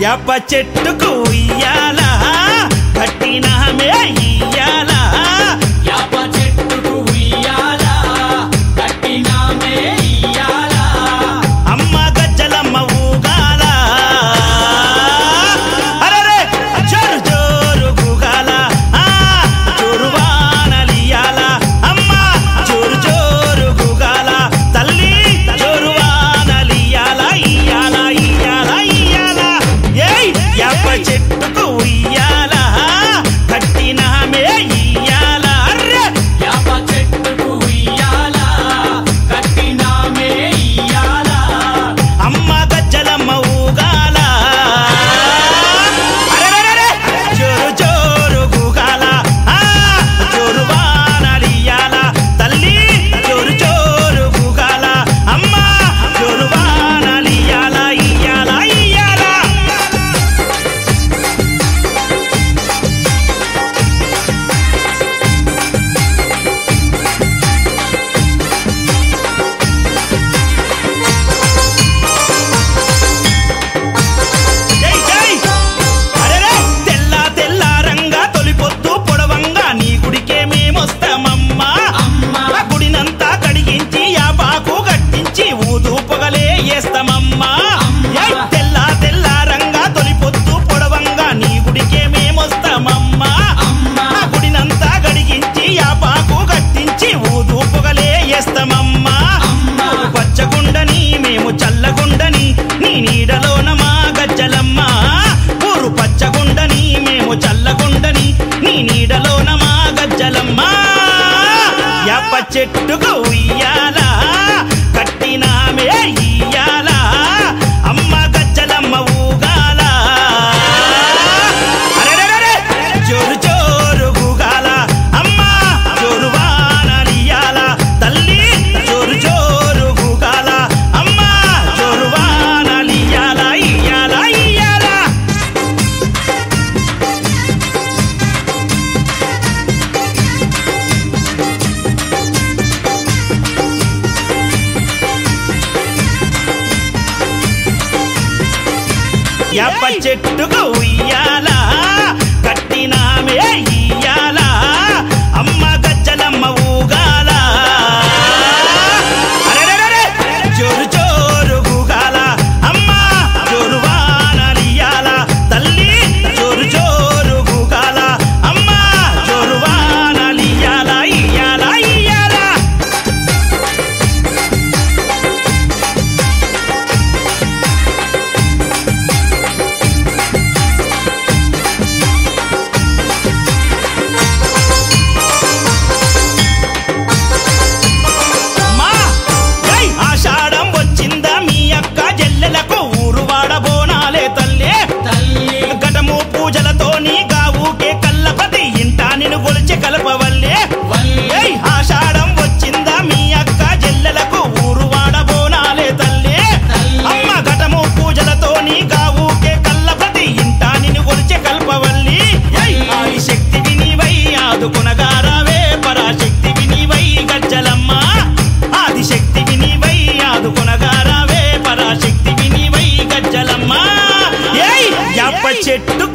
యాప చెట్టుకు ఉయ్యాలా కట్టినామే ఇయ్యాలా యాప చెట్టుకు ఉయ్యాలా కట్టినామే ఇయ్యాలా అమ్మ గజ్జలమ్మ ఊగాల అరెరే జోరు జోరు గుగాల జోరు వానలియాల అమ్మ జోరు జోరు గుగాల తల్లి జోరు వానలియాల ఇయ్యాల ఇయ్యాల ఇయ్యాల ఏయ్ యాప చెట్టుకు ఉయ్యాల కట్టినామే ఇయ్యాల అర్రే యాప చెట్టుకు ఉయ్యాలా కట్టినామే ఇయ్యాలా అమ్మ గజ్జలమ్మ ఊగాల అరెరెరెరె జోరు జోరు గుగాల జోరు వానలియాల తల్లి జోరు జోరు గుగాల అమ్మ జోరు వానలియాల ఇయ్యాల ఇయ్యాల జై జై అరెరే తెల్ల తెల్ల రంగా తొలిపొద్దు పొడవంగా నీ గుడికే మేమొస్తామమ్మా అమ్మా ఆ గుడినంతా కడిగించి యాపాకు కట్టించి ఊదు పొగలే వేస్తామమ్మా ఏయ్ తెల్ల తెల్ల రంగా తొలిపొద్దు పొడవంగా నీ గుడికే మేమొస్తామమ్మా అమ్మా ఆ గుడినంతా కడిగించి యాపాకు కట్టించి ఊదు పొగలే వేస్తామమ్మా అమ్మా పచ్చగుండని మేము చల్లగుండని నీ నీడలోన మా గజ్జలమ్మ ఊరు పచ్చగుండని మేము చల్లగుండని నీ నీడలోన మా గజ్జలమ్మ యాప చెట్టుకు ఉయ్యాల కట్టినామే ఇయ్యాల అమ్మ గజ్జలమ్మ ఊగాల అరెరెరెరె జోరు జోరు గుగాల అమ్మ జోరు వానలియాల తల్లి జోరు జోరు గుగాల అమ్మ జోరు వానలియాల ఇయ్యాల ఇయ్యాల యాప చెట్టుకు ఉయ్యాల కట్టినామే ఇయ్యాల అమ్మ గజ్జలమ్మ ఊగాల అరెరెరెరె జోరు జోరు గుగాల అమ్మ జోరు వానలియాల తల్లి జోరు జోరు గుగాల అమ్మ జోరు వానలియాల ఇయ్యాల ఇయ్యాల మా ఏయ్ ఆషాఢం వచ్చిందా మీ అక్క జల్లెలకు ఊరు వాడబోనాలే తల్లి తల్లి ఘటము పూజలతోని గావుకే కల్లపతి ఇంటా నిన్ను గొలిచి కలపవల్లే వల్లి ఏయ్ ఆషాఢం వచ్చిందా మీ అక్క జల్లెలకు ఊరు వాడబోనాలే తల్లి అమ్మ ఘటము పూజలతోని గావుకే కల్లపతి ఇంటా నిన్ను గొలిచి కల్పవల్లి ఏయ్ ఆది శక్తి వినివై ఆదుకొనగారావే పరాశక్తి వినివై గజ్జలమ్మ ఆది శక్తి వినివై ఆదుకొనగారావే పరాశక్తి వినివై గజ్జలమ్మ ఏయ్ యాప చెట్టు